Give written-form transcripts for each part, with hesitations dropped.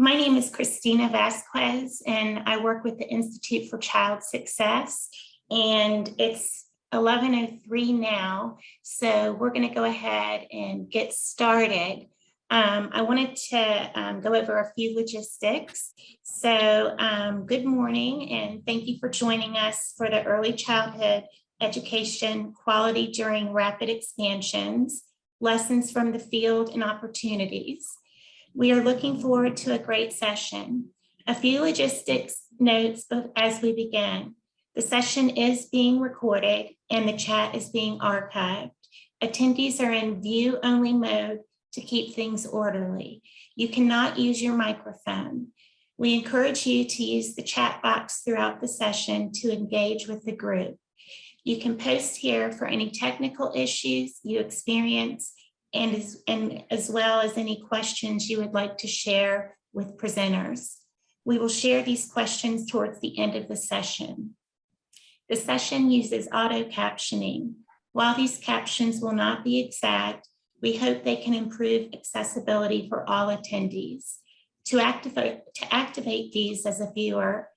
My name is Christina Vasquez, and I work with the Institute for Child Success, and it's 11:03 now, so we're going to go ahead and get started. I wanted to go over a few logistics. So good morning, and thank you for joining us for the Early Childhood Education Quality During Rapid Expansions, Lessons from the Field and Opportunities. We are looking forward to a great session. A few logistics notes as we begin. The session is being recorded and the chat is being archived. Attendees are in view-only mode to keep things orderly. You cannot use your microphone. We encourage you to use the chat box throughout the session to engage with the group. You can post here for any technical issues you experience and as well as any questions you would like to share with presenters. We will share these questions towards the end of the session. The session uses auto captioning. While these captions will not be exact, we hope they can improve accessibility for all attendees. To activate these as a viewer,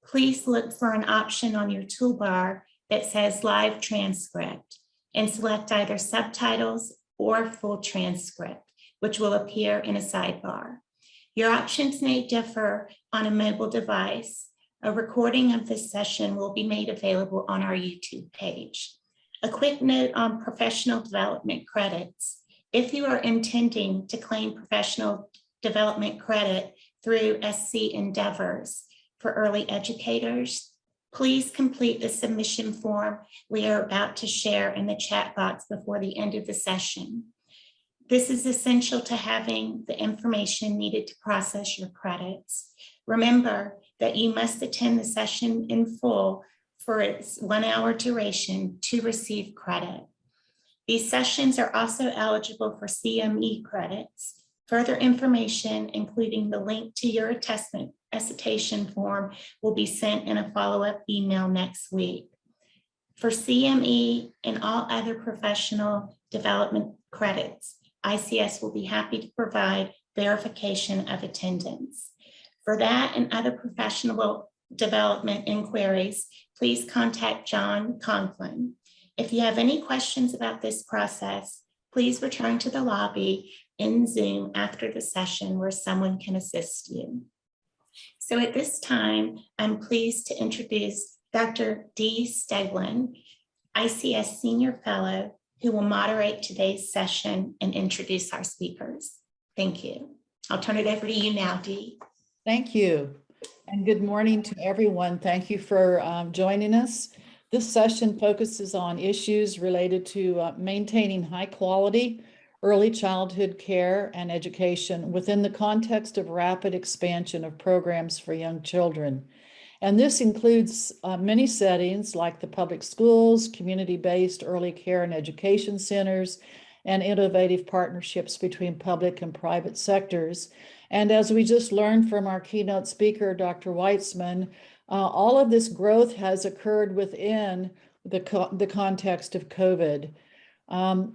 please look for an option on your toolbar that says Live Transcript and select either Subtitles or Full Transcript, which will appear in a sidebar. Your options may differ on a mobile device. A recording of this session will be made available on our YouTube page. A quick note on professional development credits. If you are intending to claim professional development credit through SC Endeavors for early educators, please complete the submission form we are about to share in the chat box before the end of the session. This is essential to having the information needed to process your credits. Remember that you must attend the session in full for its 1 hour duration to receive credit. These sessions are also eligible for CME credits. Further information, including the link to your attestation form, will be sent in a follow-up email next week. For CME and all other professional development credits, ICS will be happy to provide verification of attendance. For that and other professional development inquiries, please contact John Conklin. If you have any questions about this process, please return to the lobby in Zoom after the session where someone can assist you. So at this time, I'm pleased to introduce Dr. Dee Steglin, ICS Senior Fellow, who will moderate today's session and introduce our speakers. Thank you. I'll turn it over to you now, Dee. Thank you, and good morning to everyone. Thank you for joining us. This session focuses on issues related to maintaining high quality early childhood care and education within the context of rapid expansion of programs for young children. And this includes many settings like the public schools, community-based early care and education centers, and innovative partnerships between public and private sectors. And as we just learned from our keynote speaker, Dr. Weitzman, all of this growth has occurred within the context of COVID.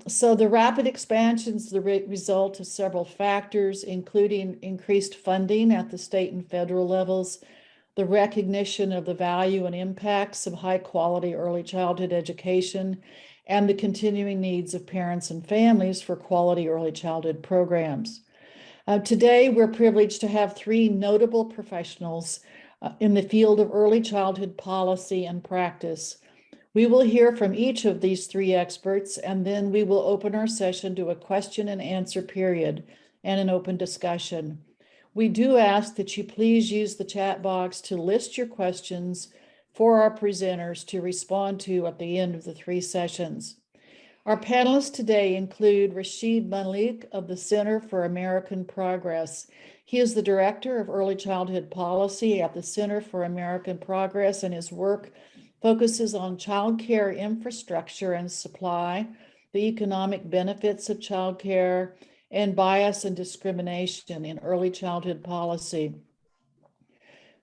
So the rapid expansion is the result of several factors, including increased funding at the state and federal levels, the recognition of the value and impacts of high quality early childhood education, and the continuing needs of parents and families for quality early childhood programs. Today, we're privileged to have three notable professionals in the field of early childhood policy and practice. We will hear from each of these three experts, and then we will open our session to a question and answer period and an open discussion. We do ask that you please use the chat box to list your questions for our presenters to respond to at the end of the three sessions. Our panelists today include Rasheed Malik of the Center for American Progress. He is the Director of Early Childhood Policy at the Center for American Progress, and his work focuses on child care infrastructure and supply, the economic benefits of child care, and bias and discrimination in early childhood policy.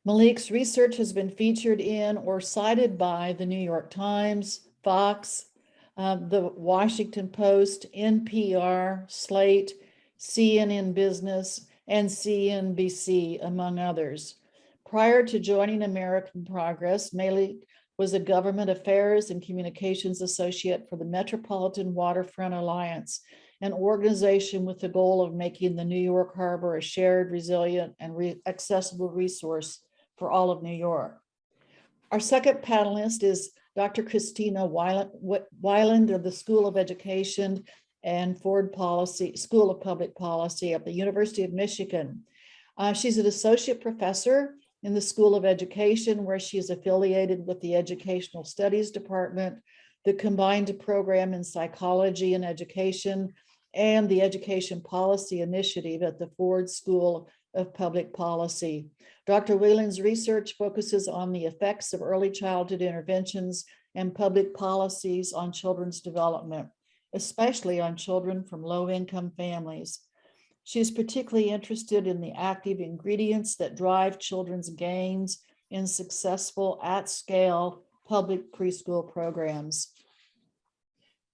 Malik's research has been featured in or cited by the New York Times, Fox, the Washington Post, NPR, Slate, CNN Business, and CNBC, among others. Prior to joining American Progress, Malik was a government affairs and communications associate for the Metropolitan Waterfront Alliance, an organization with the goal of making the New York Harbor a shared, resilient, and accessible resource for all of New York. Our second panelist is Dr. Christina Weiland of the School of Education and Ford School of Public Policy at the University of Michigan. She's an associate professor in the School of Education, where she is affiliated with the Educational Studies Department, the combined program in psychology and education, and the Education Policy Initiative at the Ford School of Public Policy. Dr. Weiland's research focuses on the effects of early childhood interventions and public policies on children's development, especially on children from low-income families. She is particularly interested in the active ingredients that drive children's gains in successful at-scale public preschool programs.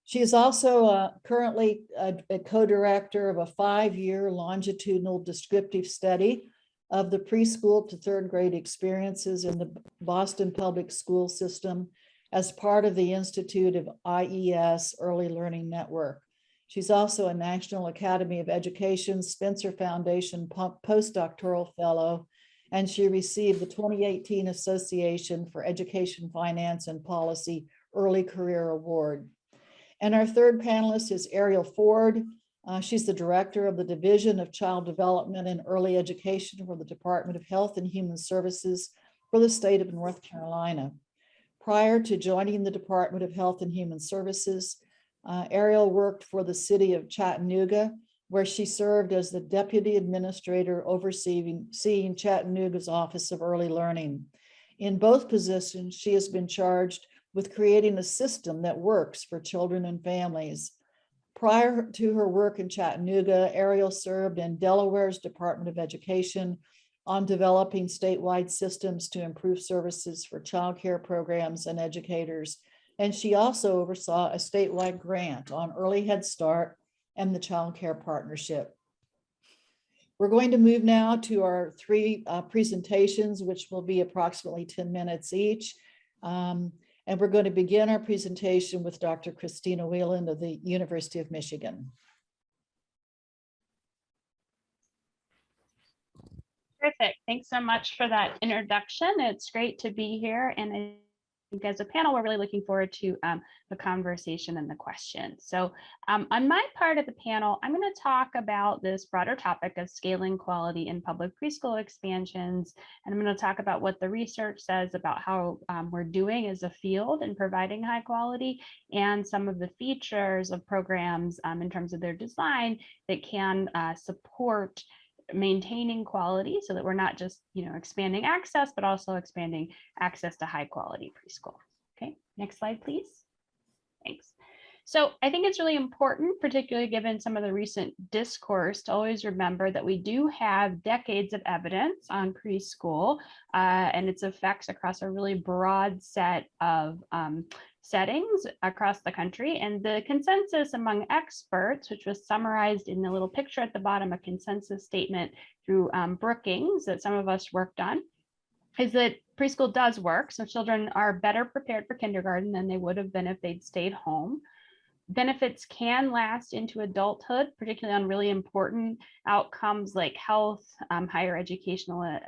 She is also currently a co-director of a 5-year longitudinal descriptive study of the preschool to third grade experiences in the Boston public school system as part of the Institute of IES Early Learning Network. She's also a National Academy of Education Spencer Foundation postdoctoral fellow, and she received the 2018 Association for Education Finance and Policy Early Career Award. And our third panelist is Ariel Ford. She's the director of the Division of Child Development and Early Education for the Department of Health and Human Services for the state of North Carolina. Prior to joining the Department of Health and Human Services, Ariel worked for the city of Chattanooga, where she served as the deputy administrator overseeing Chattanooga's Office of Early Learning. In both positions, she has been charged with creating a system that works for children and families. Prior to her work in Chattanooga, Ariel served in Delaware's Department of Education on developing statewide systems to improve services for childcare programs and educators. And she also oversaw a statewide grant on Early Head Start and the Child Care Partnership. We're going to move now to our three presentations, which will be approximately 10 minutes each. And we're going to begin our presentation with Dr. Christina Weiland of the University of Michigan. Terrific. Thanks so much for that introduction. It's great to be here. And I think as a panel, we're really looking forward to the conversation and the questions. So on my part of the panel, I'm going to talk about this broader topic of scaling quality in public preschool expansions. And I'm going to talk about what the research says about how we're doing as a field in providing high quality and some of the features of programs in terms of their design that can support maintaining quality so that we're not just, expanding access, but also expanding access to high quality preschool. Okay, next slide, please. Thanks. So I think it's really important, particularly given some of the recent discourse, to always remember that we do have decades of evidence on preschool and its effects across a really broad set of settings across the country. And the consensus among experts, which was summarized in the little picture at the bottom, a consensus statement through Brookings that some of us worked on, is that preschool does work. So children are better prepared for kindergarten than they would have been if they'd stayed home. Benefits can last into adulthood, particularly on really important outcomes like health, higher educational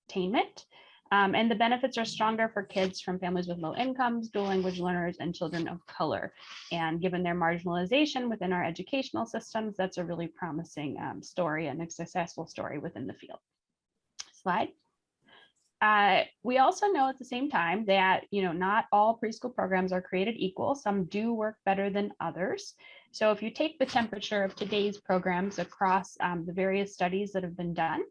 attainment. And the benefits are stronger for kids from families with low incomes, dual language learners, and children of color. And given their marginalization within our educational systems, that's a really promising story and a successful story within the field. Slide. We also know at the same time that, not all preschool programs are created equal. Some do work better than others. So if you take the temperature of today's programs across the various studies that have been done,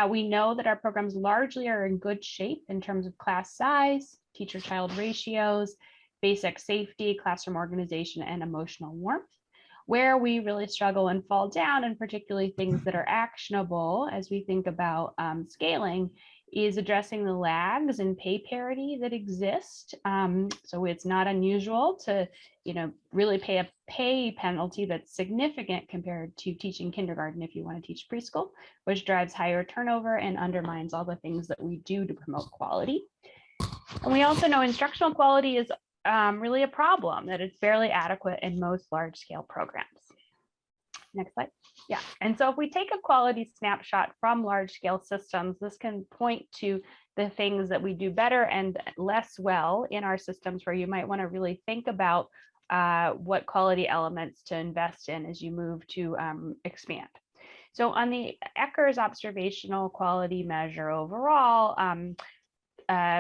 we know that our programs largely are in good shape in terms of class size, teacher-child ratios, basic safety, classroom organization, and emotional warmth. Where we really struggle and fall down, and particularly things that are actionable as we think about scaling, is addressing the lags in pay parity that exist. So it's not unusual to, really pay a pay penalty that's significant compared to teaching kindergarten if you want to teach preschool, which drives higher turnover and undermines all the things that we do to promote quality. And we also know instructional quality is really a problem, that it's barely adequate in most large-scale programs. Next slide. Yeah, and so if we take a quality snapshot from large-scale systems, this can point to the things that we do better and less well in our systems, where you might want to really think about what quality elements to invest in as you move to expand. So on the Eckers observational quality measure overall,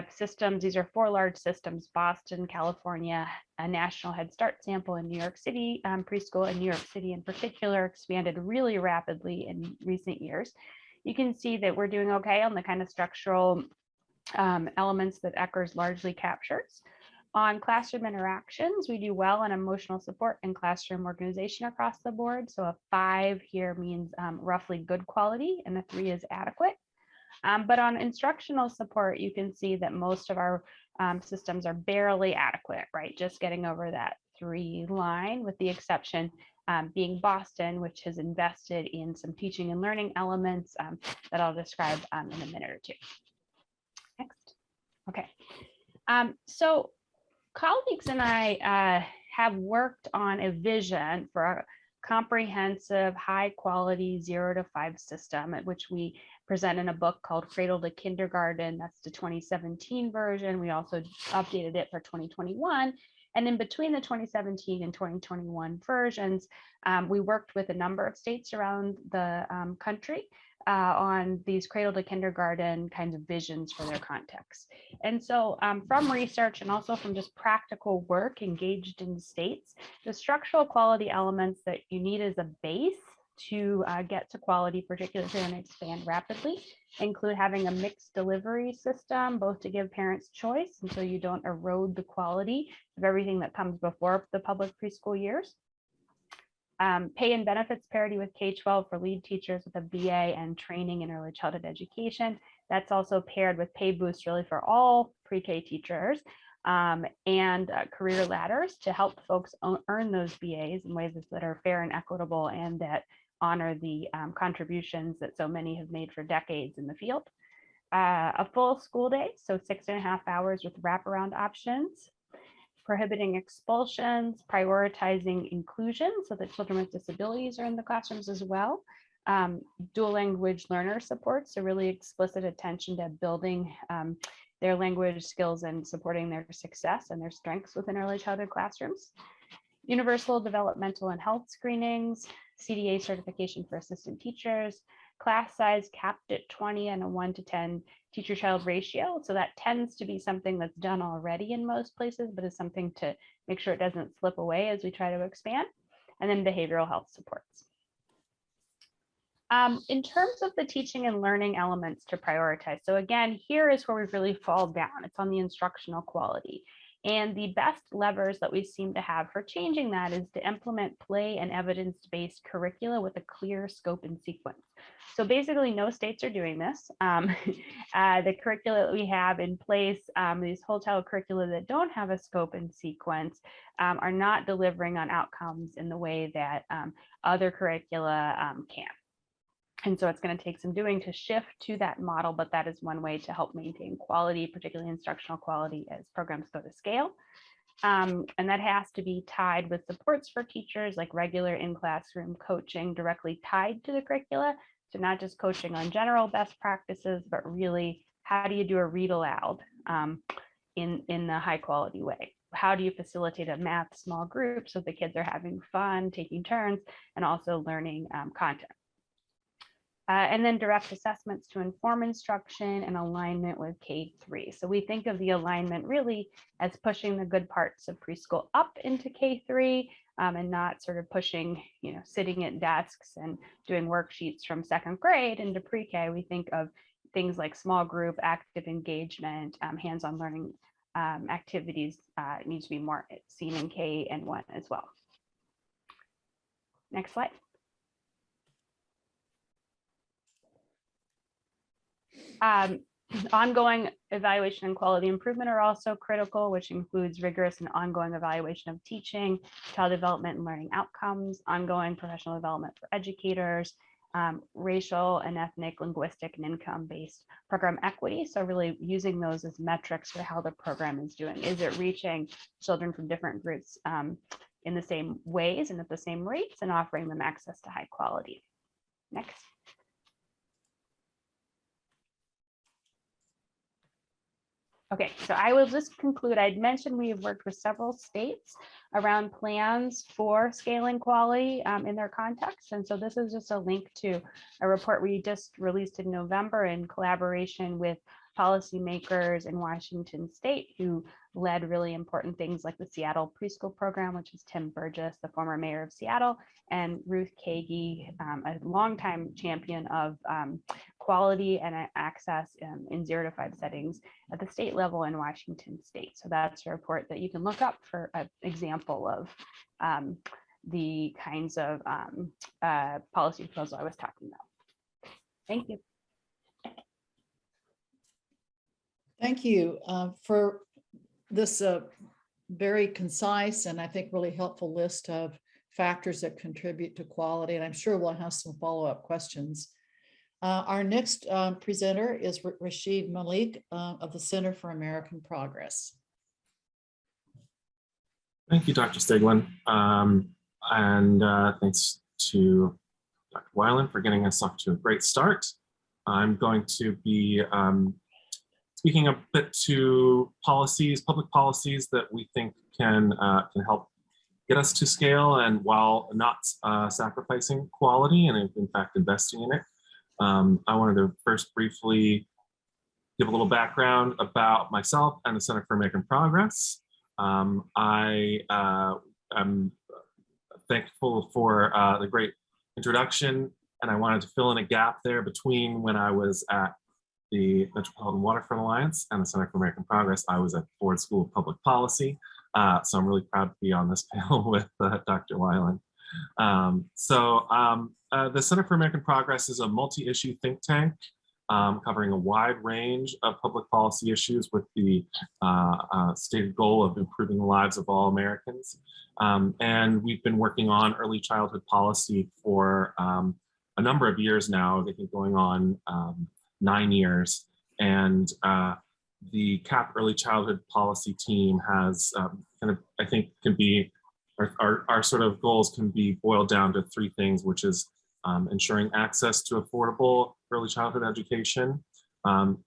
systems, these are 4 large systems: Boston, California, a national Head Start sample in New York City, preschool in New York City in particular expanded really rapidly in recent years. You can see that we're doing okay on the kind of structural elements that Eckers largely captures. On classroom interactions, we do well on emotional support and classroom organization across the board. So a 5 here means roughly good quality, and a 3 is adequate. But on instructional support, you can see that most of our systems are barely adequate, right? Just getting over that 3 line, with the exception being Boston, which has invested in some teaching and learning elements that I'll describe in a minute or 2. Next. Okay. So colleagues and I have worked on a vision for a comprehensive, high quality 0 to 5 system, at which we present in a book called Cradle to Kindergarten. That's the 2017 version. We also updated it for 2021. And in between the 2017 and 2021 versions, we worked with a number of states around the country on these Cradle to Kindergarten kinds of visions for their context. And so from research and also from just practical work engaged in states, the structural quality elements that you need as a base to get to quality, particularly if you're going to expand rapidly, include having a mixed delivery system, both to give parents choice, and so you don't erode the quality of everything that comes before the public preschool years. Pay and benefits parity with K-12 for lead teachers with a BA and training in early childhood education. That's also paired with pay boosts really for all pre-K teachers, and career ladders to help folks earn those BAs in ways that are fair and equitable, and that honor the contributions that so many have made for decades in the field. A full school day, so 6.5 hours with wraparound options. Prohibiting expulsions, prioritizing inclusion so that children with disabilities are in the classrooms as well. Dual language learner support, so really explicit attention to building their language skills and supporting their success and their strengths within early childhood classrooms. Universal developmental and health screenings, CDA certification for assistant teachers, class size capped at 20 and a 1-to-10 teacher-child ratio. So that tends to be something that's done already in most places, but is something to make sure it doesn't slip away as we try to expand. And then behavioral health supports. In terms of the teaching and learning elements to prioritize. So again, here is where we really fall down. It's on the instructional quality. And the best levers that we seem to have for changing that is to implement play and evidence-based curricula with a clear scope and sequence. So basically no states are doing this. The curricula that we have in place, these whole child curricula that don't have a scope and sequence are not delivering on outcomes in the way that other curricula can. And so it's going to take some doing to shift to that model, but that is one way to help maintain quality, particularly instructional quality, as programs go to scale. And that has to be tied with supports for teachers, like regular in-classroom coaching directly tied to the curricula. So not just coaching on general best practices, but really, how do you do a read aloud in a high quality way? How do you facilitate a math small group so the kids are having fun, taking turns, and also learning content? And then direct assessments to inform instruction and alignment with K-3. So we think of the alignment really as pushing the good parts of preschool up into K-3 and not sort of pushing, sitting at desks and doing worksheets from 2nd grade into pre-K. We think of things like small group, active engagement, hands-on learning activities needs to be more seen in K and 1 as well. Next slide. Ongoing evaluation and quality improvement are also critical, which includes rigorous and ongoing evaluation of teaching, child development and learning outcomes, ongoing professional development for educators, racial and ethnic, linguistic, and income-based program equity. So really using those as metrics for how the program is doing. Is it reaching children from different groups in the same ways and at the same rates, and offering them access to high quality? Next. Okay, so I will just conclude. I'd mentioned we have worked with several states around plans for scaling quality in their context. And so this is just a link to a report we just released in November in collaboration with policymakers in Washington State, who led really important things like the Seattle preschool program, which is Tim Burgess, the former mayor of Seattle, and Ruth Kagi, a longtime champion of quality and access in 0 to 5 settings at the state level in Washington State. So that's a report that you can look up for an example of the kinds of policy proposal I was talking about. Thank you. Thank you for this very concise and I think really helpful list of factors that contribute to quality. And I'm sure we'll have some follow-up questions. Our next presenter is Rasheed Malik of the Center for American Progress. Thank you, Dr. Steglin. And thanks to Dr. Weiland for getting us off to a great start. I'm going to be speaking a bit to policies, public policies that we think can help get us to scale, and while not sacrificing quality and in fact investing in it. I wanted to first briefly give a little background about myself and the Center for American Progress. I am thankful for the great introduction, and I wanted to fill in a gap there between when I was at the Metropolitan Waterfront Alliance and the Center for American Progress. I was at Ford School of Public Policy, so I'm really proud to be on this panel with Dr. Weiland. The Center for American Progress is a multi-issue think tank covering a wide range of public policy issues with the stated goal of improving the lives of all Americans. And we've been working on early childhood policy for a number of years now, I think going on 9 years. And the CAP Early Childhood Policy team has I think can be, our sort of goals can be boiled down to 3 things, which is ensuring access to affordable early childhood education,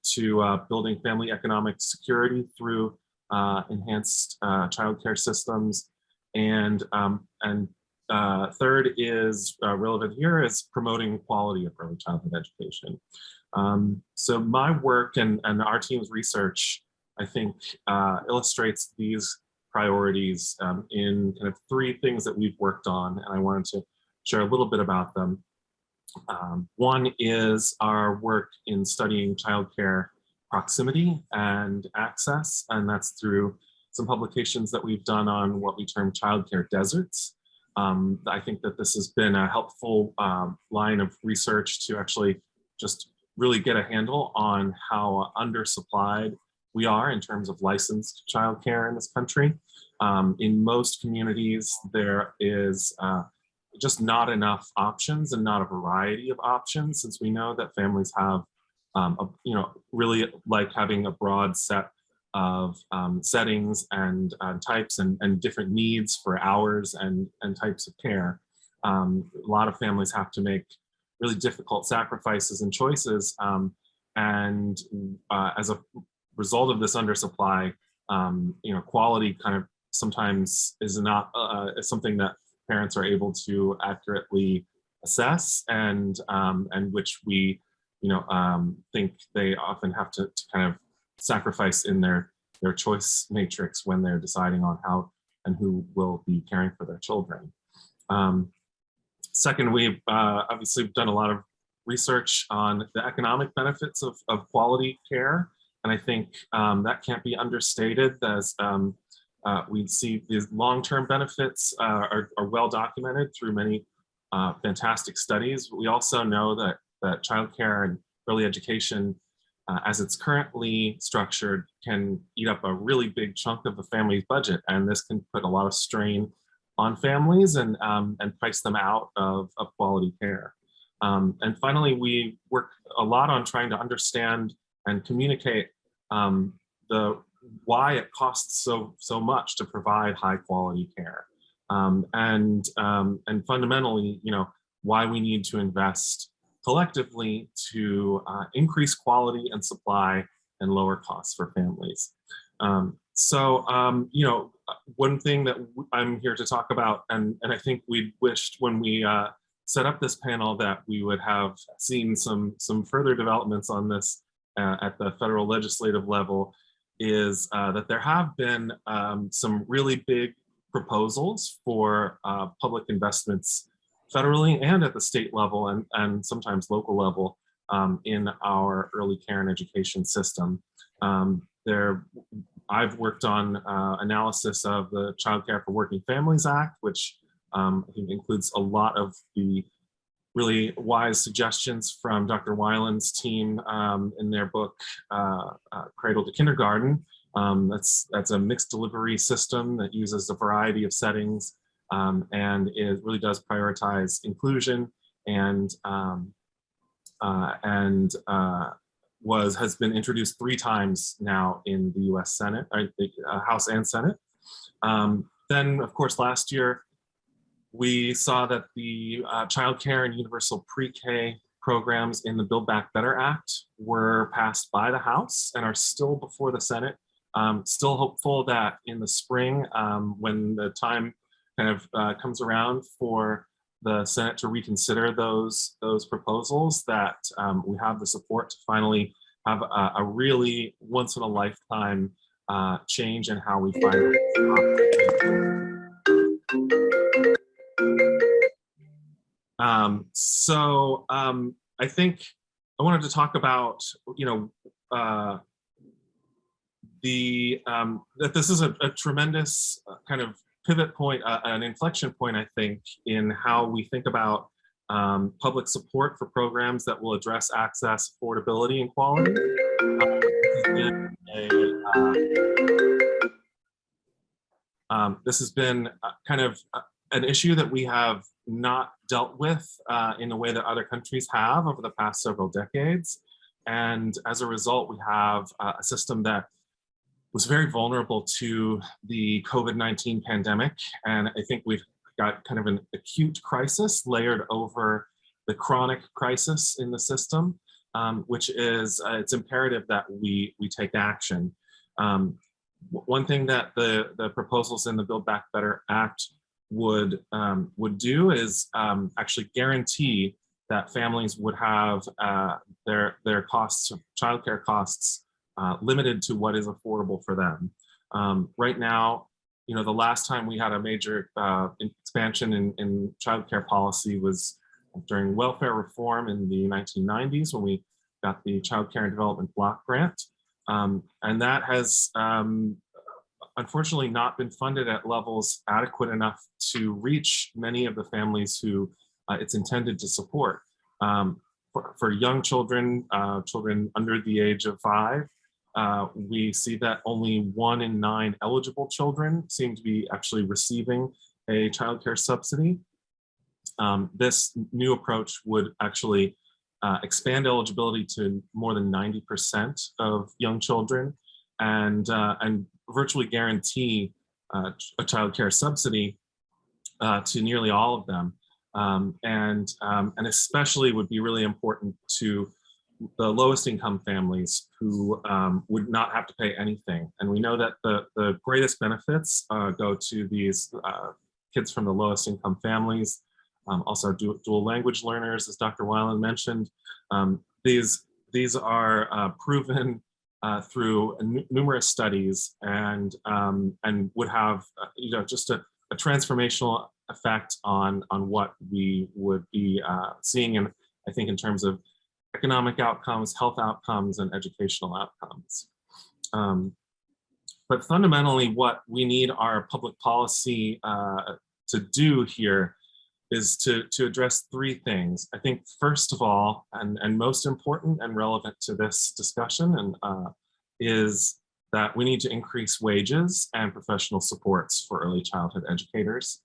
to building family economic security through enhanced childcare systems, and third is relevant here is promoting quality of early childhood education. So my work and our team's research, I think, illustrates these priorities in kind of 3 things that we've worked on, and I wanted to share a little bit about them. One is our work in studying childcare proximity and access, and that's through some publications that we've done on what we term childcare deserts. I think that this has been a helpful line of research to actually just really get a handle on how undersupplied we are in terms of licensed childcare in this country. In most communities, there is just not enough options and not a variety of options, since we know that families have, really like having a broad set of settings and types and different needs for hours and types of care. A lot of families have to make really difficult sacrifices and choices. And as a result of this undersupply, quality kind of sometimes is not something that parents are able to accurately assess, and which we, think they often have to kind of sacrifice in their choice matrix when they're deciding on how and who will be caring for their children. Second, we've obviously done a lot of research on the economic benefits of quality care, and I think that can't be understated, as we see these long-term benefits are well documented through many fantastic studies. We also know that childcare and early education as it's currently structured, can eat up a really big chunk of the family's budget, and this can put a lot of strain on families and price them out of quality care. And finally, we work a lot on trying to understand and communicate why it costs so much to provide high quality care, and fundamentally, why we need to invest collectively to increase quality and supply and lower costs for families. One thing that I'm here to talk about, and I think we wished when we set up this panel that we would have seen some further developments on this at the federal legislative level, is that there have been some really big proposals for public investments federally and at the state level and sometimes local level in our early care and education system. I've worked on analysis of the Child Care for Working Families Act, which I think includes a lot of the really wise suggestions from Dr. Weiland's team in their book, Cradle to Kindergarten. That's a mixed delivery system that uses a variety of settings, and it really does prioritize inclusion and has been introduced 3 times now in the U.S. Senate, House and Senate. Then, of course, last year, we saw that the child care and universal pre-K programs in the Build Back Better Act were passed by the House and are still before the Senate. Still hopeful that in the spring, when the time kind of comes around for the Senate to reconsider those proposals, that we have the support to finally have a really once in a lifetime change in how we finance. I think I wanted to talk about, that this is a tremendous kind of pivot point, an inflection point, I think, in how we think about public support for programs that will address access, affordability, and quality. This has been kind of an issue that we have not dealt with in the way that other countries have over the past several decades. And as a result, we have a system that was very vulnerable to the COVID-19 pandemic. And I think we've got kind of an acute crisis layered over the chronic crisis in the system, which is it's imperative that we take action. One thing that the proposals in the Build Back Better Act would do is actually guarantee that families would have their costs, childcare costs, limited to what is affordable for them. Right now, the last time we had a major expansion in childcare policy was during welfare reform in the 1990s, when we got the Child Care and Development Block Grant. And that has unfortunately not been funded at levels adequate enough to reach many of the families who it's intended to support. For young children, children under the age of 5, we see that only 1 in 9 eligible children seem to be actually receiving a childcare subsidy. This new approach would actually expand eligibility to more than 90% of young children, and virtually guarantee a childcare subsidy to nearly all of them, and especially would be really important to the lowest income families who would not have to pay anything. And we know that the greatest benefits go to these kids from the lowest income families, also dual language learners, as Dr. Weiland mentioned. These are proven through numerous studies, and would have just a transformational effect on what we would be seeing, in, I think, in terms of economic outcomes, health outcomes, and educational outcomes. But fundamentally, what we need our public policy to do here is to address three things. I think first of all, and most important and relevant to this discussion, is that we need to increase wages and professional supports for early childhood educators.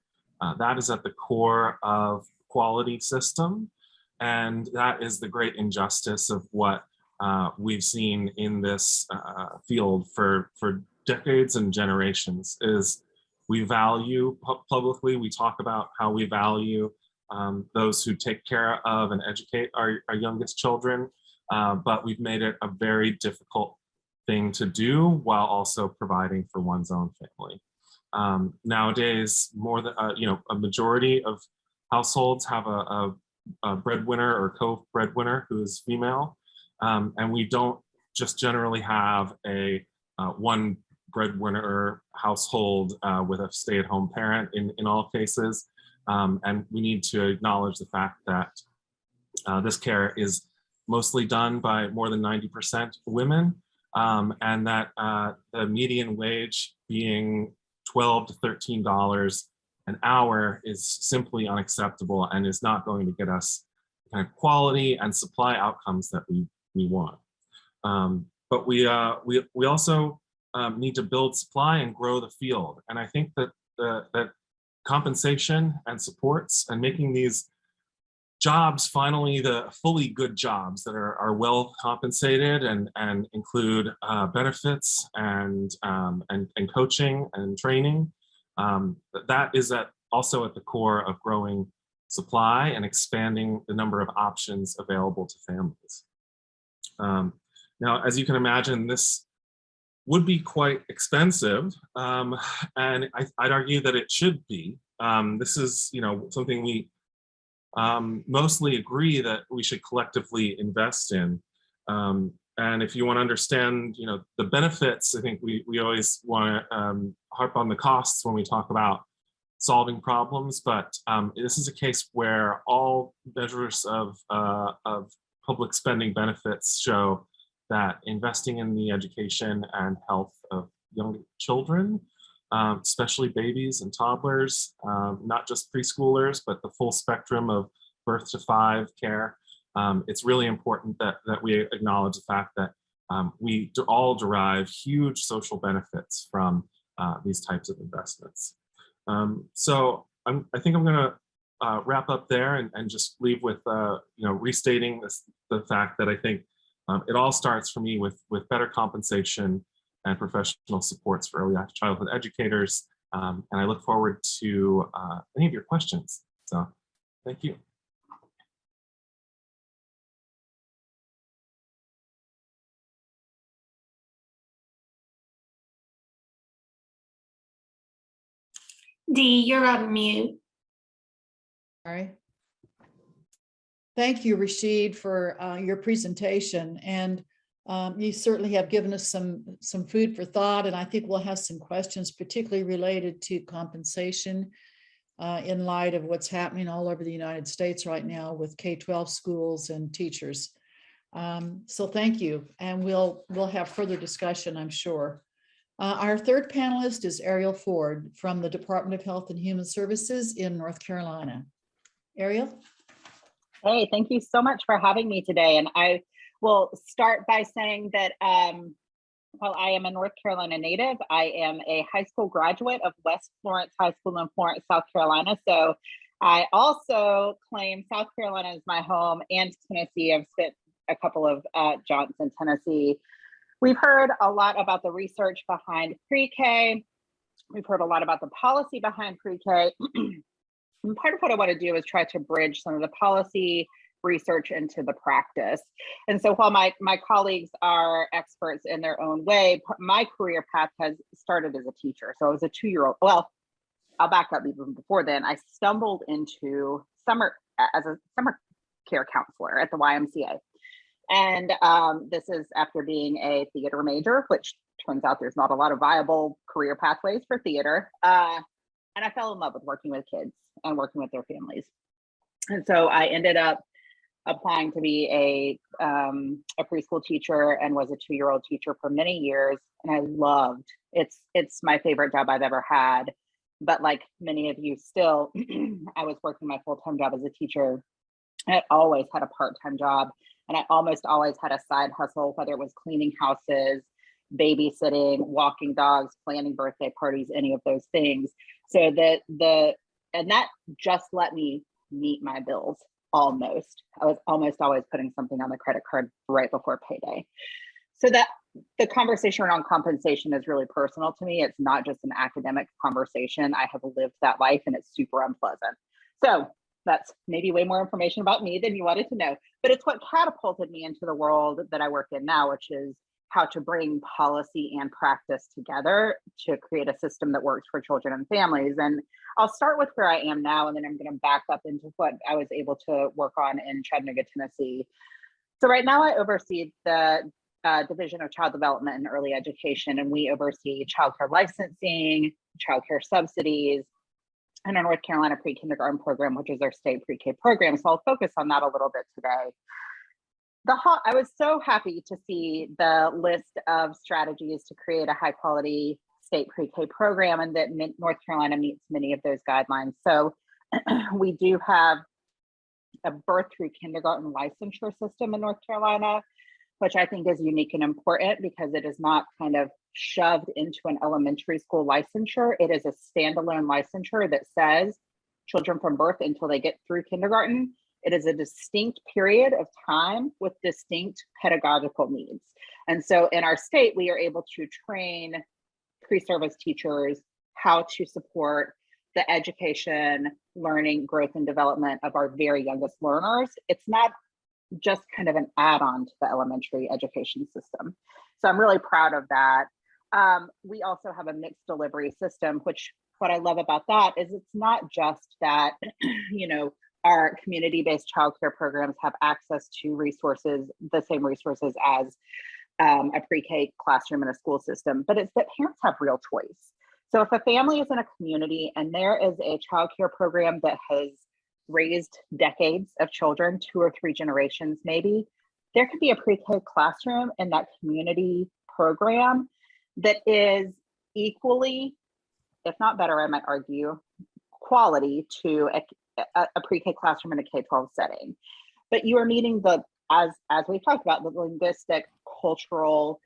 That is at the core of quality system, and that is the great injustice of what we've seen in this field for decades and generations. Is we value publicly, we talk about how we value those who take care of and educate our youngest children, but we've made it a very difficult thing to do while also providing for one's own family. Nowadays, more than a majority of households have a breadwinner or co-breadwinner who is female, and we don't just generally have a one breadwinner household with a stay-at-home parent in all cases, and we need to acknowledge the fact that this care is mostly done by more than 90% women, and that the median wage being $12 to $13 an hour is simply unacceptable and is not going to get us the kind of quality and supply outcomes that we want. But we also need to build supply and grow the field. And I think that that compensation and supports and making these jobs finally the fully good jobs that are well compensated and include benefits and coaching and training, that is also at the core of growing supply and expanding the number of options available to families. Now, as you can imagine, this would be quite expensive, and I'd argue that it should be. This is, something we mostly agree that we should collectively invest in. And if you want to understand, the benefits, I think we always want to harp on the costs when we talk about solving problems. But this is a case where all measures of public spending benefits show that investing in the education and health of young children, especially babies and toddlers, not just preschoolers, but the full spectrum of birth to 5 care. It's really important that we acknowledge the fact that we all derive huge social benefits from these types of investments. So I think I'm going to wrap up there and just leave with restating the fact that I think it all starts for me with better compensation and professional supports for early childhood educators. And I look forward to any of your questions. So thank you. Dee, you're on mute. Sorry. Thank you, Rasheed, for your presentation. And you certainly have given us some food for thought. And I think we'll have some questions, particularly related to compensation in light of what's happening all over the United States right now with K-12 schools and teachers. So thank you. And we'll have further discussion, I'm sure. Our third panelist is Ariel Ford from the Department of Health and Human Services in North Carolina. Ariel? Hey, thank you so much for having me today. And I will start by saying that while I am a North Carolina native, I am a high school graduate of West Florence High School in Florence, South Carolina. So I also claim South Carolina as my home and Tennessee. I've spent a couple of jaunts in Tennessee. We've heard a lot about the research behind pre-K. We've heard a lot about the policy behind pre-K. And part of what I want to do is try to bridge some of the policy research into the practice. And so while my colleagues are experts in their own way, my career path has started as a teacher. So I was a 2-year-old. Well, I'll back up even before then. I stumbled into as a summer care counselor at the YMCA. And this is after being a theater major, which turns out there's not a lot of viable career pathways for theater. And I fell in love with working with kids and working with their families. And so I ended up applying to be a preschool teacher and was a 2-year-old teacher for many years. And I loved it's my favorite job I've ever had. But like many of you still, I was working my full-time job as a teacher. I always had a part-time job, and I almost always had a side hustle, whether it was cleaning houses, babysitting, walking dogs, planning birthday parties, any of those things. So and that just let me meet my bills almost. I was almost always putting something on the credit card right before payday. So that the conversation around compensation is really personal to me. It's not just an academic conversation. I have lived that life and it's super unpleasant. So that's maybe way more information about me than you wanted to know, but it's what catapulted me into the world that I work in now, which is how to bring policy and practice together to create a system that works for children and families. And I'll start with where I am now, and then I'm going to back up into what I was able to work on in Chattanooga, Tennessee. So right now I oversee the Division of Child Development and Early Education, and we oversee childcare licensing, childcare subsidies, and our North Carolina pre-kindergarten program, which is our state pre-K program. So I'll focus on that a little bit today. I was so happy to see the list of strategies to create a high quality state pre-K program, and that North Carolina meets many of those guidelines. So we do have a birth through kindergarten licensure system in North Carolina, which I think is unique and important because it is not kind of shoved into an elementary school licensure. It is a standalone licensure that says children from birth until they get through kindergarten. It is a distinct period of time with distinct pedagogical needs. And so in our state, we are able to train pre-service teachers how to support the education, learning, growth, and development of our very youngest learners. It's not just kind of an add-on to the elementary education system. So I'm really proud of that. We also have a mixed delivery system, which what I love about that is it's not just that, you know, our community-based childcare programs have access to resources, the same resources as a pre-K classroom in a school system, but it's that parents have real choice. So if a family is in a community and there is a childcare program that has raised decades of children, 2 or 3 generations maybe, there could be a pre-K classroom in that community program that is equally, if not better, I might argue, quality to a pre-K classroom in a K-12 setting. But you are meeting the, as we've talked about, the linguistic, cultural,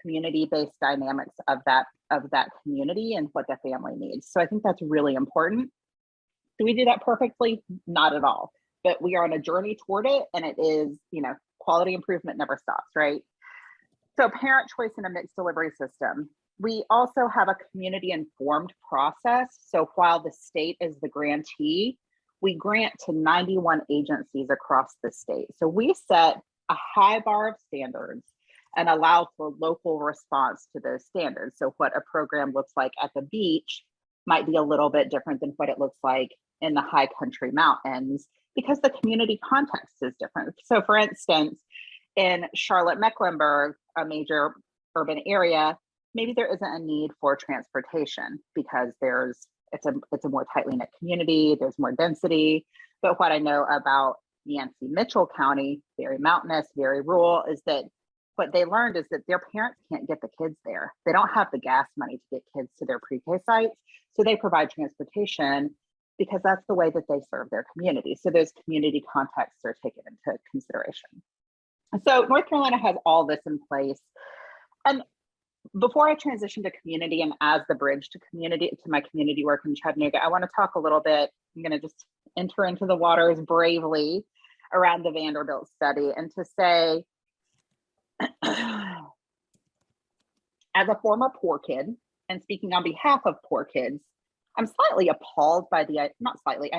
community-based dynamics of that community and what the family needs. So I think that's really important. Do we do that perfectly? Not at all, but we are on a journey toward it, and it is, you know, quality improvement never stops, right? So parent choice in a mixed delivery system. We also have a community informed process. So while the state is the grantee, we grant to 91 agencies across the state. So we set a high bar of standards and allow for local response to those standards. So what a program looks like at the beach might be a little bit different than what it looks like in the high country mountains because the community context is different. So for instance, in Charlotte-Mecklenburg, a major urban area, maybe there isn't a need for transportation because it's a more tightly knit community, there's more density. But what I know about Yancey Mitchell County, very mountainous, very rural, is that what they learned is that their parents can't get the kids there. They don't have the gas money to get kids to their pre-K sites. So they provide transportation because that's the way that they serve their community. So those community contexts are taken into consideration. So North Carolina has all this in place. And before I transition to community and as the bridge to my community work in Chattanooga, I want to talk a little bit, I'm going to just enter into the waters bravely around the Vanderbilt study and to say, as a former poor kid, and speaking on behalf of poor kids, I'm slightly appalled by I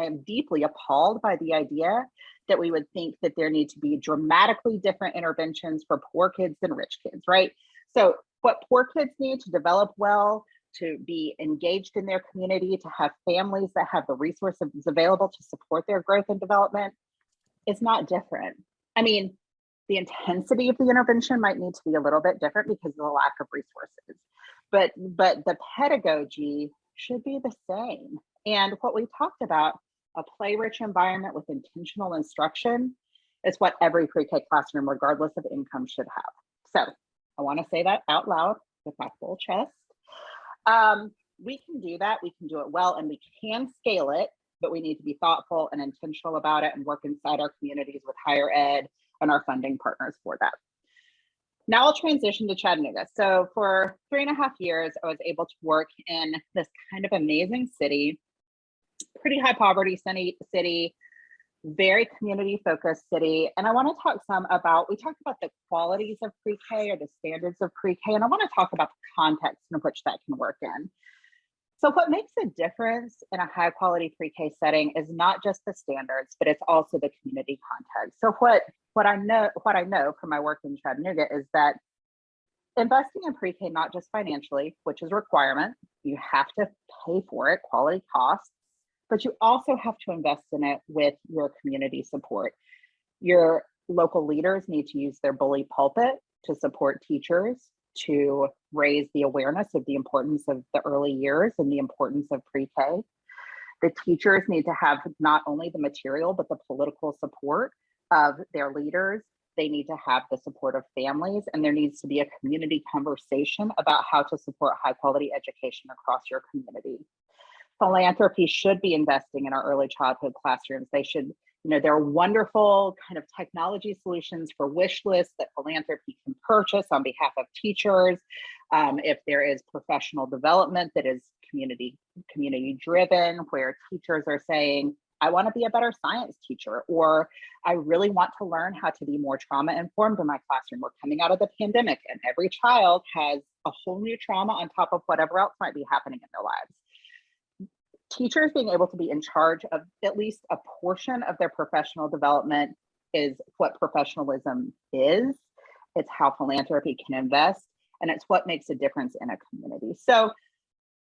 am deeply appalled by the idea that we would think that there need to be dramatically different interventions for poor kids than rich kids, right? So what poor kids need to develop well, to be engaged in their community, to have families that have the resources available to support their growth and development is not different. I mean, the intensity of the intervention might need to be a little bit different because of the lack of resources, but the pedagogy should be the same. And what we talked about, a play-rich environment with intentional instruction, is what every pre-K classroom, regardless of income, should have. So I want to say that out loud with my full chest. we can do that. We can do it well, and we can scale it, but we need to be thoughtful and intentional about it and work inside our communities with higher ed and our funding partners for that. Now I'll transition to Chattanooga. So for 3.5 years, I was able to work in this kind of amazing city, pretty high poverty city, very community focused city. And I want to talk some about, we talked about the qualities of pre-K or the standards of pre-K, and I want to talk about the context in which that can work in. So what makes a difference in a high quality pre-K setting is not just the standards, but it's also the community context. So what I know from my work in Chattanooga is that investing in pre-K, not just financially, which is a requirement, you have to pay for it, quality costs, but you also have to invest in it with your community support. Your local leaders need to use their bully pulpit to support teachers, to raise the awareness of the importance of the early years and the importance of pre-K. The teachers need to have not only the material, but the political support of their leaders. They need to have the support of families, and there needs to be a community conversation about how to support high quality education across your community. Philanthropy should be investing in our early childhood classrooms. They should, there are wonderful kind of technology solutions for wish lists that philanthropy can purchase on behalf of teachers. If there is professional development that is community driven, where teachers are saying, I want to be a better science teacher, or I really want to learn how to be more trauma informed in my classroom. We're coming out of the pandemic and every child has a whole new trauma on top of whatever else might be happening in their lives. Teachers being able to be in charge of at least a portion of their professional development is what professionalism is. It's how philanthropy can invest, and it's what makes a difference in a community. So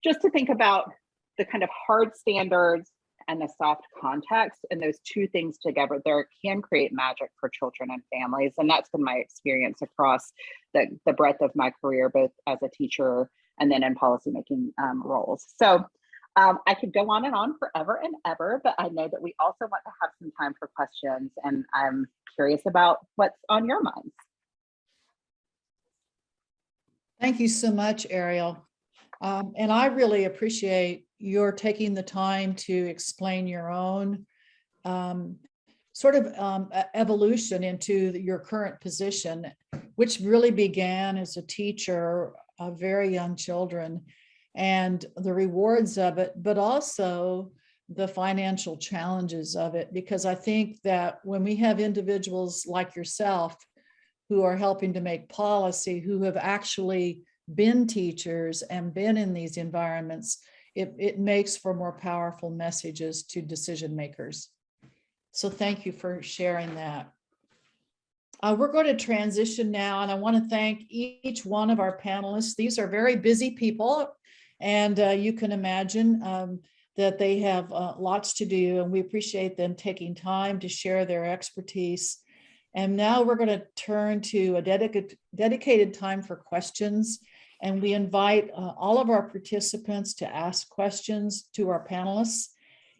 just to think about the kind of hard standards and the soft context, and those two things together there can create magic for children and families. And that's been my experience across the breadth of my career, both as a teacher and then in policymaking roles. So I could go on and on forever and ever, but I know that we also want to have some time for questions, and I'm curious about what's on your minds. Thank you so much, Ariel. And I really appreciate your taking the time to explain your own evolution into your current position, which really began as a teacher of very young children, and the rewards of it, but also the financial challenges of it. Because I think that when we have individuals like yourself who are helping to make policy, who have actually been teachers and been in these environments, it makes for more powerful messages to decision makers. So thank you for sharing that. We're going to transition now, and I want to thank each one of our panelists. These are very busy people, and you can imagine that they have lots to do, and we appreciate them taking time to share their expertise. And now we're going to turn to a dedicated time for questions, and we invite all of our participants to ask questions to our panelists.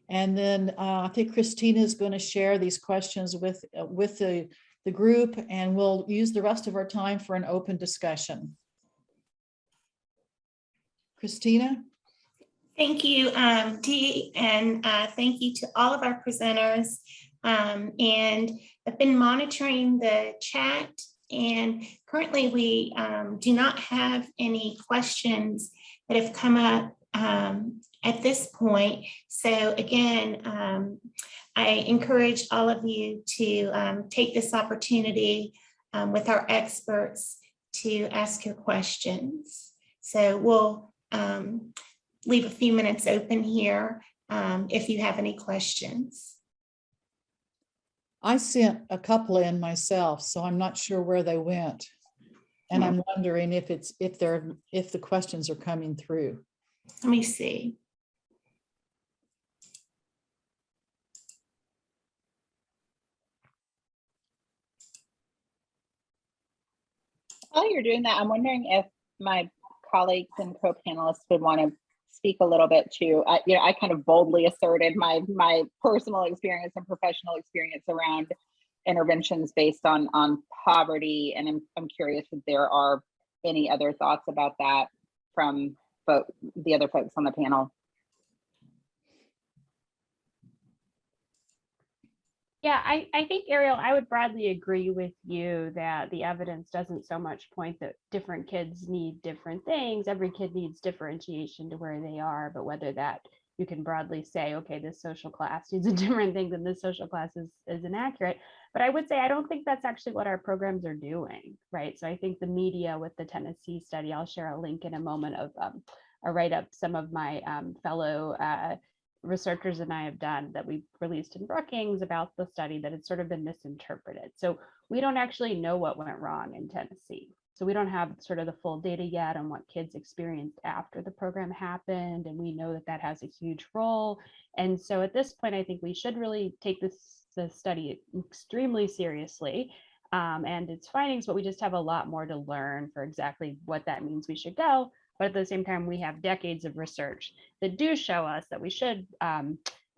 And then I think Christina is going to share these questions with the group, and we'll use the rest of our time for an open discussion. Christina? Thank you, Dee, and thank you to all of our presenters. And I've been monitoring the chat, and currently we do not have any questions that have come up at this point. So again, I encourage all of you to take this opportunity with our experts to ask your questions. So we'll leave a few minutes open here if you have any questions. I sent a couple in myself, so I'm not sure where they went. And I'm wondering if the questions are coming through. Let me see. While you're doing that, I'm wondering if my colleagues and co-panelists would want to speak a little bit to, I kind of boldly asserted my personal experience and professional experience around interventions based on poverty, and I'm curious if there are any other thoughts about that from the other folks on the panel. Yeah, I think, Ariel, I would broadly agree with you that the evidence doesn't so much point that different kids need different things. Every kid needs differentiation to where they are, but whether that you can broadly say, okay, this social class needs a different thing than this social class is inaccurate. But I would say I don't think that's actually what our programs are doing, right? So I think the media with the Tennessee study, I'll share a link in a moment of a write-up some of my fellow researchers and I have done that we released in Brookings about the study, that it's sort of been misinterpreted. So we don't actually know what went wrong in Tennessee. So we don't have sort of the full data yet on what kids experienced after the program happened. And we know that that has a huge role. And so at this point, I think we should really take the study extremely seriously and its findings, but we just have a lot more to learn for exactly what that means we should go. But at the same time, we have decades of research that do show us that we should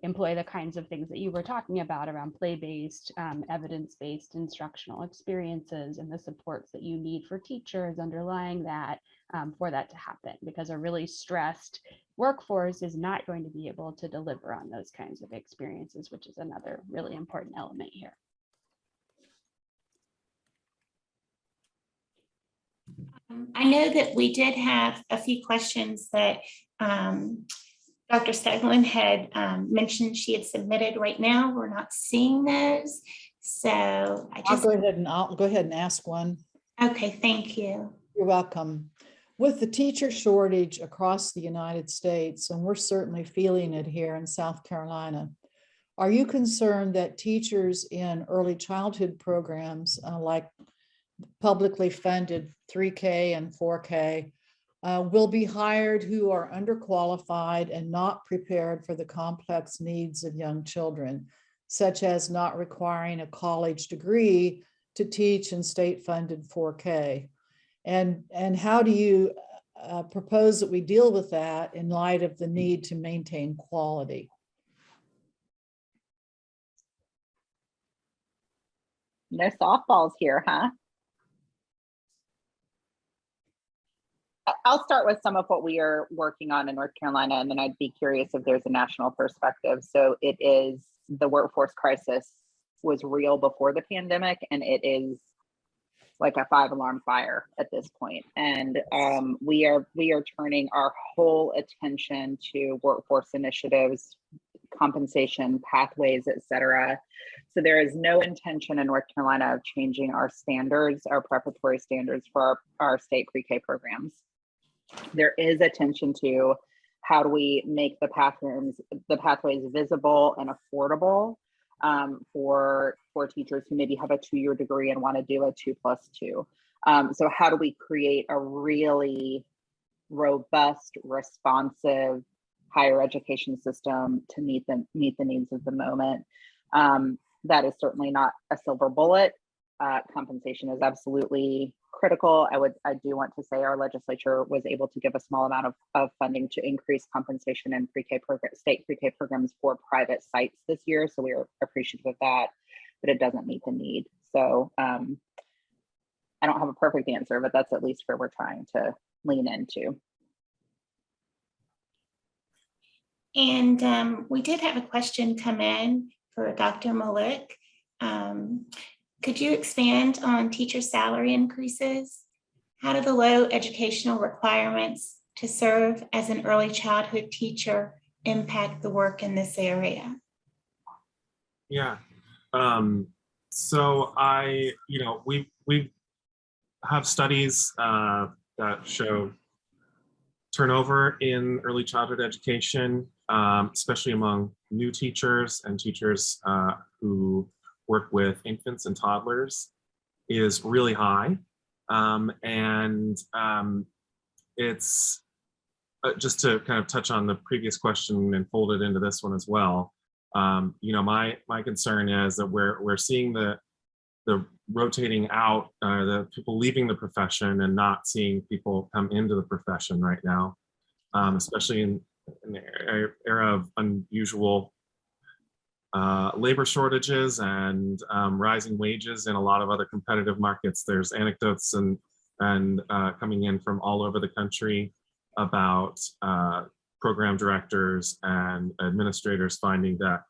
employ the kinds of things that you were talking about around play-based, evidence-based instructional experiences and the supports that you need for teachers underlying that for that to happen, because a really stressed workforce is not going to be able to deliver on those kinds of experiences, which is another really important element here. I know that we did have a few questions that Dr. Steglin had mentioned she had submitted. Right now, we're not seeing those. So I'll go ahead and ask one. Okay, thank you. You're welcome. With the teacher shortage across the United States, and we're certainly feeling it here in South Carolina, are you concerned that teachers in early childhood programs like publicly funded 3K and 4K will be hired who are underqualified and not prepared for the complex needs of young children, such as not requiring a college degree to teach in state-funded 4K? And how do you propose that we deal with that in light of the need to maintain quality? No softballs here, huh? I'll start with some of what we are working on in North Carolina, and then I'd be curious if there's a national perspective. So it is, the workforce crisis was real before the pandemic, and it is like a 5-alarm fire at this point. And we are turning our whole attention to workforce initiatives, compensation, pathways, et cetera. So there is no intention in North Carolina of changing our standards, our preparatory standards for our state pre-K programs. There is attention to how do we make the pathways visible and affordable for teachers who maybe have a 2-year degree and want to do a 2+2. So how do we create a really robust, responsive higher education system to meet the needs of the moment? That is certainly not a silver bullet. Compensation is absolutely critical. I do want to say our legislature was able to give a small amount of funding to increase compensation in pre-K state pre-K programs for private sites this year. So we are appreciative of that, but it doesn't meet the need. So I don't have a perfect answer, but that's at least where we're trying to lean into. And we did have a question come in for Dr. Malik. Could you expand on teacher salary increases? How do the low educational requirements to serve as an early childhood teacher impact the work in this area? Yeah, so we have studies that show turnover in early childhood education, especially among new teachers and teachers who work with infants and toddlers, is really high. It's just to kind of touch on the previous question and fold it into this one as well. My concern is that we're seeing the rotating out, the people leaving the profession and not seeing people come into the profession right now, especially in an era of unusual labor shortages and rising wages in a lot of other competitive markets. There's anecdotes and coming in from all over the country about program directors and administrators finding that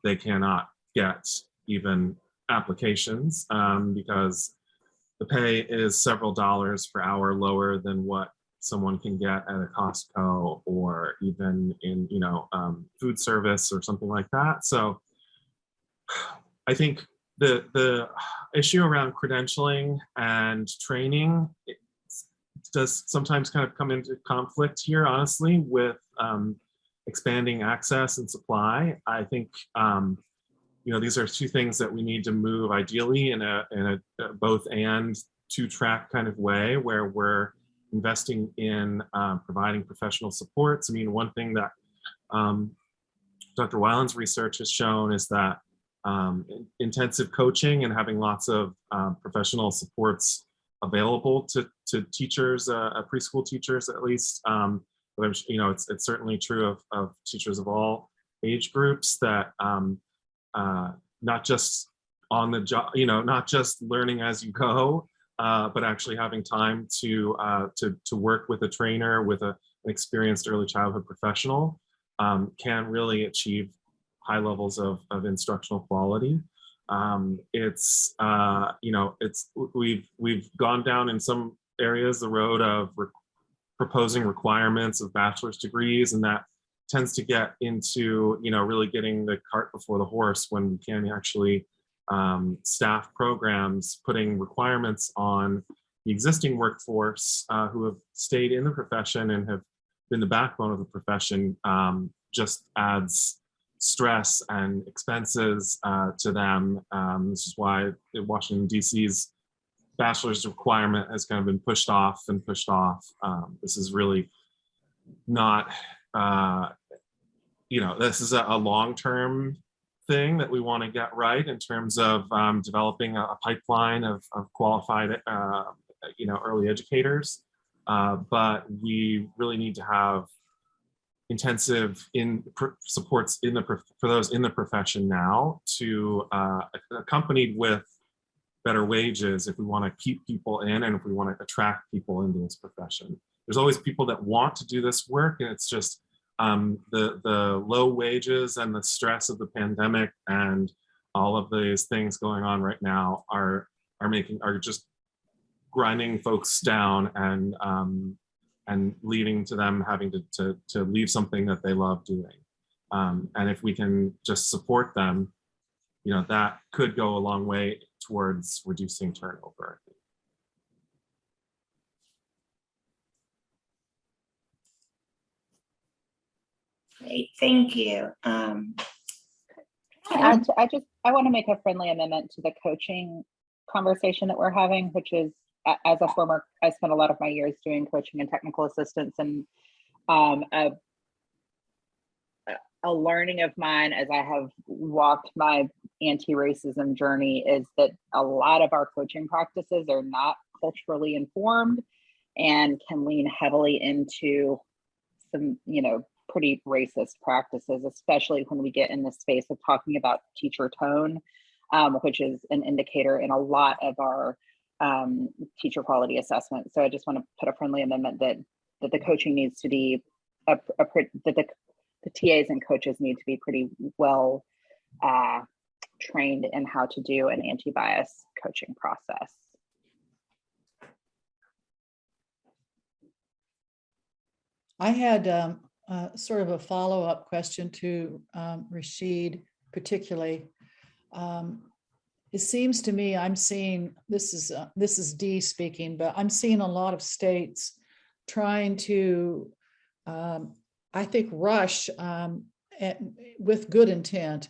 they cannot get even applications because the pay is several dollars per hour lower than what someone can get at a Costco or even in, food service or something like that. So I think the issue around credentialing and training does sometimes kind of come into conflict here, honestly, with expanding access and supply. I think these are two things that we need to move ideally in a both and two-track kind of way, where we're investing in providing professional supports. I mean, one thing that Dr. Weiland's research has shown is that intensive coaching and having lots of professional supports available to teachers, preschool teachers at least, but it's certainly true of teachers of all age groups, that not just on the job, not just learning as you go, but actually having time to work with a trainer, with an experienced early childhood professional, can really achieve high levels of instructional quality. We've gone down in some areas the road of proposing requirements of bachelor's degrees, and that tends to get into really getting the cart before the horse, when we can actually staff programs, putting requirements on the existing workforce who have stayed in the profession and have been the backbone of the profession, just adds stress and expenses to them. This is why Washington, D.C.'s bachelor's requirement has kind of been pushed off and pushed off. This is really not, this is a long-term thing that we want to get right in terms of developing a pipeline of qualified, early educators. But we really need to have intensive supports for those in the profession now, to accompanied with better wages if we want to keep people in and if we want to attract people into this profession. There's always people that want to do this work, and it's just the low wages and the stress of the pandemic and all of these things going on right now are just grinding folks down and leading to them having to leave something that they love doing. And if we can just support them, that could go a long way towards reducing turnover. Great, thank you. I want to make a friendly amendment to the coaching conversation that we're having, which is, I spent a lot of my years doing coaching and technical assistance, and a learning of mine as I have walked my anti-racism journey is that a lot of our coaching practices are not culturally informed and can lean heavily into some, pretty racist practices, especially when we get in the space of talking about teacher tone, which is an indicator in a lot of our teacher quality assessment. So I just want to put a friendly amendment that the coaching needs to be, that the TAs and coaches need to be pretty well trained in how to do an anti-bias coaching process. I had sort of a follow-up question to Rasheed, particularly. It seems to me I'm seeing, this is Dee speaking, but I'm seeing a lot of states trying to, I think, rush with good intent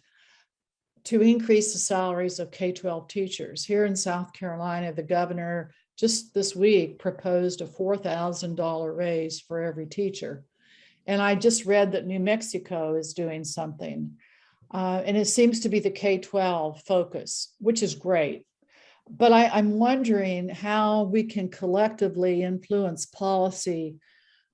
to increase the salaries of K-12 teachers. Here in South Carolina, the governor just this week proposed a $4,000 raise for every teacher. And I just read that New Mexico is doing something. And it seems to be the K-12 focus, which is great. But I'm wondering how we can collectively influence policy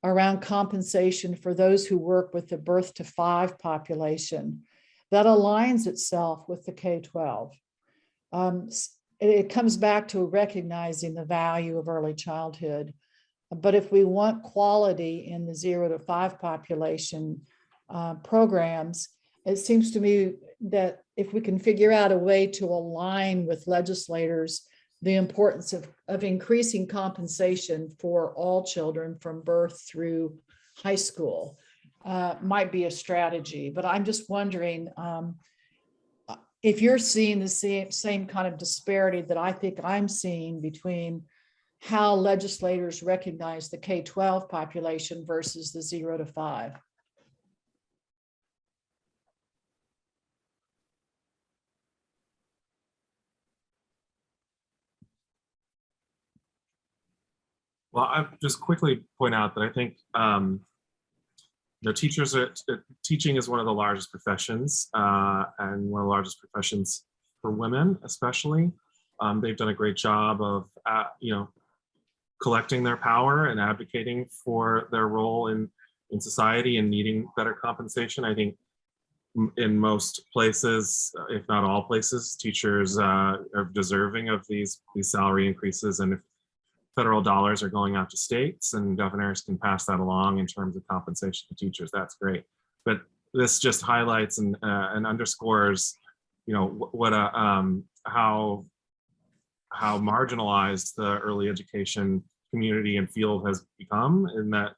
around compensation for those who work with the birth to 5 population that aligns itself with the K-12. It comes back to recognizing the value of early childhood But if we want quality in the 0 to 5 population programs, it seems to me that if we can figure out a way to align with legislators the importance of increasing compensation for all children from birth through high school, might be a strategy. But I'm just wondering if you're seeing the same kind of disparity that I think I'm seeing between how legislators recognize the K-12 population versus the 0 to 5. Well, I just quickly point out that I think teaching is one of the largest professions and one of the largest professions for women, especially. They've done a great job of, collecting their power and advocating for their role in society and needing better compensation. I think in most places, if not all places, teachers are deserving of these salary increases. And if federal dollars are going out to states and governors can pass that along in terms of compensation to teachers, that's great. But this just highlights and underscores, how marginalized the early education community and field has become, in that,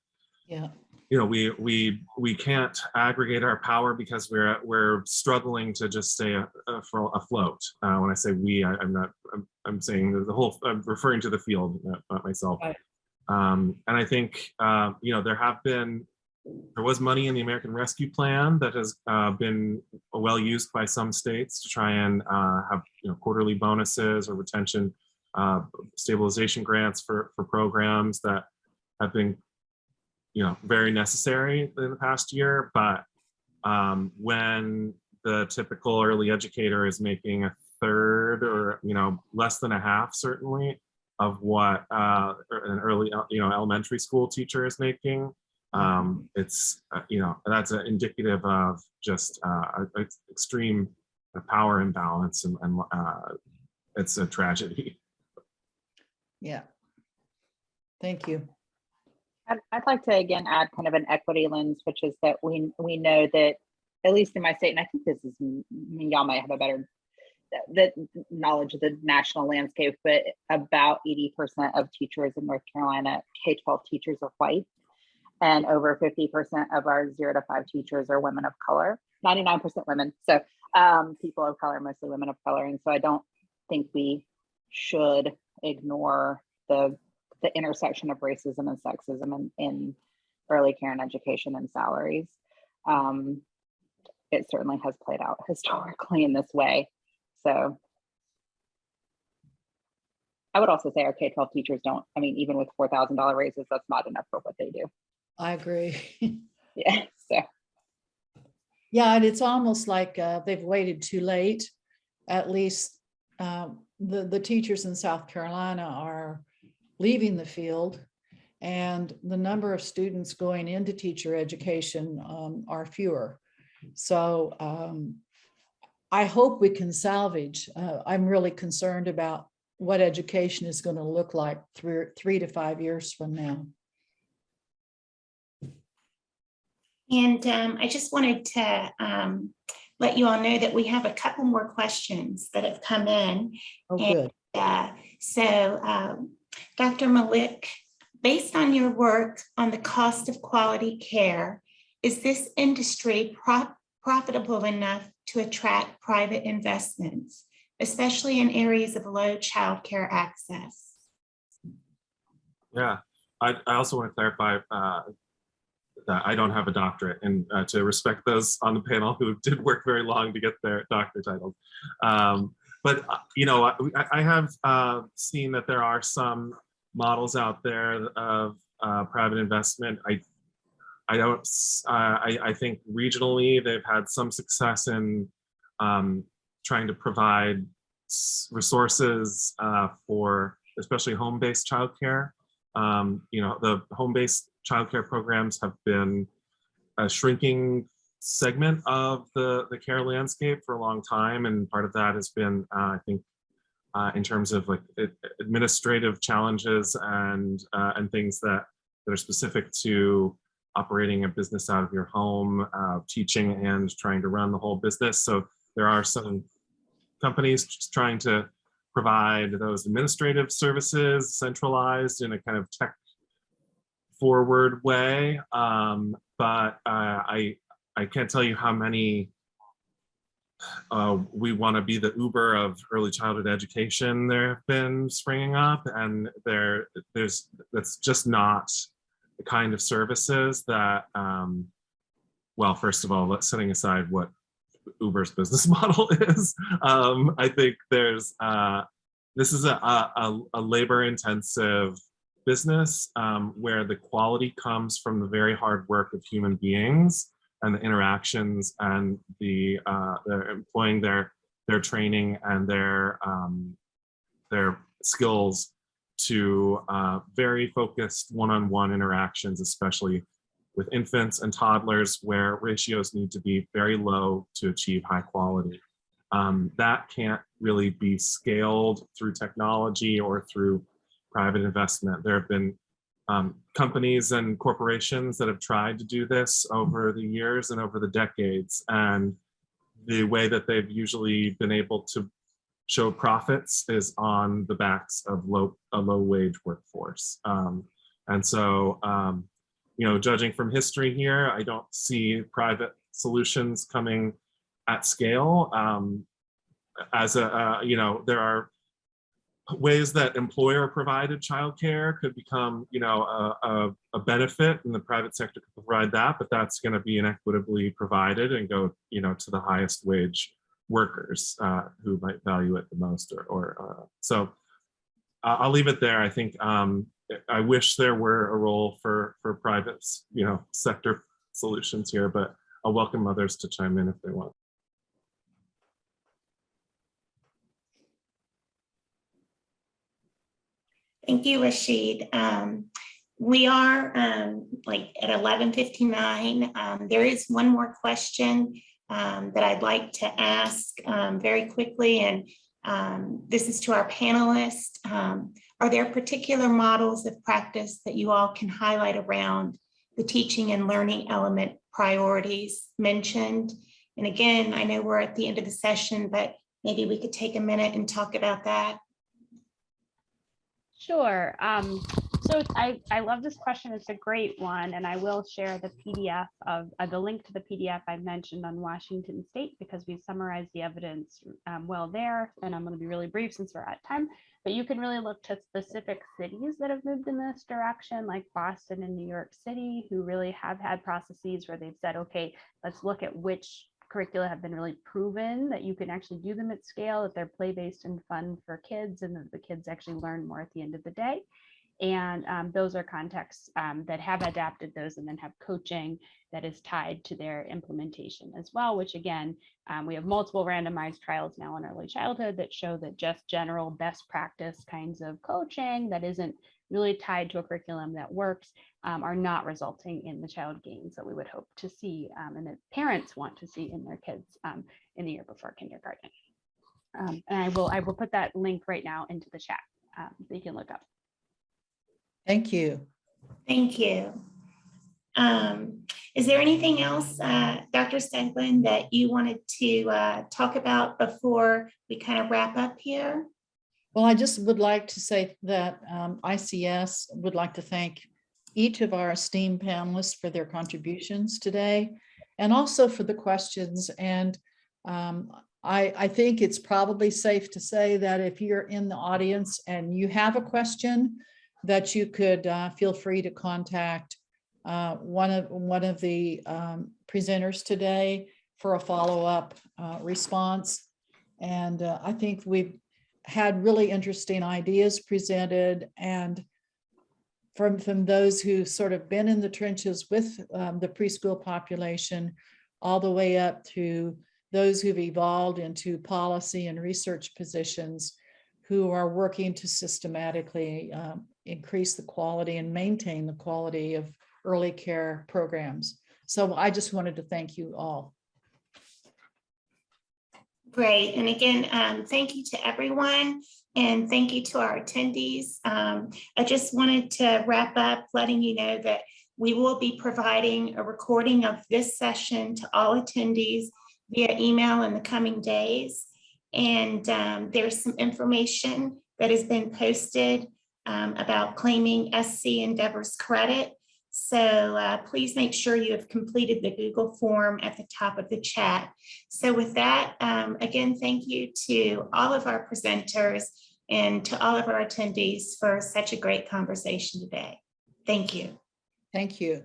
we can't aggregate our power because we're struggling to just stay afloat. When I say we, I'm saying the whole. I'm referring to the field, not myself. Right. And I think there was money in the American Rescue Plan that has been well used by some states to try and have quarterly bonuses or retention stabilization grants for programs that have been very necessary in the past year. But when the typical early educator is making a third or less than a half, certainly, of what an early elementary school teacher is making, it's that's indicative of just extreme power imbalance, and it's a tragedy. Yeah. Thank you. I'd like to again add kind of an equity lens, which is that we know that, at least in my state, and I think this is, y'all might have a better knowledge of the national landscape, but about 80% of teachers in North Carolina, K-12 teachers, are white, and over 50% of our 0 to 5 teachers are women of color, 99% women. So people of color, mostly women of color. And so I don't think we should ignore the intersection of racism and sexism in early care and education and salaries. It certainly has played out historically in this way. So I would also say our K-12 teachers even with $4,000 raises, that's not enough for what they do. I agree. Yeah. So. Yeah, and it's almost like they've waited too late. At least the teachers in South Carolina are leaving the field, and the number of students going into teacher education are fewer. So I hope we can salvage. I'm really concerned about what education is going to look like 3 to 5 years from now. And I just wanted to let you all know that we have a couple more questions that have come in. Oh, good. So Dr. Malik, based on your work on the cost of quality care, is this industry profitable enough to attract private investments, especially in areas of low childcare access? Yeah, I also want to clarify that I don't have a doctorate, and to respect those on the panel who did work very long to get their doctor titles. But I have seen that there are some models out there of private investment. I think regionally they've had some success in trying to provide resources for especially home-based childcare. The home-based childcare programs have been a shrinking segment of the care landscape for a long time, and part of that has been, I think, in terms of like administrative challenges and things that are specific to operating a business out of your home, teaching and trying to run the whole business. So there are some companies just trying to provide those administrative services centralized in a kind of tech forward way. But I can't tell you how many we want to be the Uber of early childhood education there have been springing up, and that's just not the kind of services that, well, first of all, setting aside what Uber's business model is, I think this is a labor intensive business where the quality comes from the very hard work of human beings and the interactions and they're employing their training and their skills to very focused one-on-one interactions, especially with infants and toddlers, where ratios need to be very low to achieve high quality. That can't really be scaled through technology or through private investment. There have been companies and corporations that have tried to do this over the years and over the decades. And the way that they've usually been able to show profits is on the backs of a low wage workforce. And so, judging from history here, I don't see private solutions coming at scale. There are ways that employer-provided childcare could become, a benefit, and the private sector could provide that, but that's going to be inequitably provided and go, to the highest wage workers who might value it the most. So I'll leave it there. I think I wish there were a role for private, sector solutions here, but I'll welcome others to chime in if they want. Thank you, Rasheed. We are like at 11:59. There is one more question that I'd like to ask very quickly, and this is to our panelists. Are there particular models of practice that you all can highlight around the teaching and learning element priorities mentioned? And again, I know we're at the end of the session, but maybe we could take a minute and talk about that. Sure. So I love this question. It's a great one. And I will share the PDF of the link to the PDF I mentioned on Washington State, because we summarized the evidence well there. And I'm going to be really brief since we're at time. But you can really look to specific cities that have moved in this direction, like Boston and New York City, who really have had processes where they've said, okay, let's look at which curricula have been really proven that you can actually do them at scale, that they're play-based and fun for kids, and that the kids actually learn more at the end of the day. And those are contexts that have adapted those and then have coaching that is tied to their implementation as well, which again, we have multiple randomized trials now in early childhood that show that just general best practice kinds of coaching that isn't really tied to a curriculum that works are not resulting in the child gains that we would hope to see and that parents want to see in their kids in the year before kindergarten. And I will put that link right now into the chat so you can look up. Thank you. Thank you. Is there anything else, Dr. Steglin, that you wanted to talk about before we kind of wrap up here? Well, I just would like to say that ICS would like to thank each of our esteemed panelists for their contributions today, and also for the questions. And I think it's probably safe to say that if you're in the audience and you have a question, that you could feel free to contact one of the presenters today for a follow-up response. And I think we've had really interesting ideas presented, and from those who sort of been in the trenches with the preschool population, all the way up to those who've evolved into policy and research positions, who are working to systematically increase the quality and maintain the quality of early care programs. So I just wanted to thank you all. Great. And again, thank you to everyone. And thank you to our attendees. I just wanted to wrap up letting you know that we will be providing a recording of this session to all attendees via email in the coming days. And there's some information that has been posted about claiming SC Endeavors credit. So please make sure you have completed the Google form at the top of the chat. So with that, again, thank you to all of our presenters and to all of our attendees for such a great conversation today. Thank you. Thank you.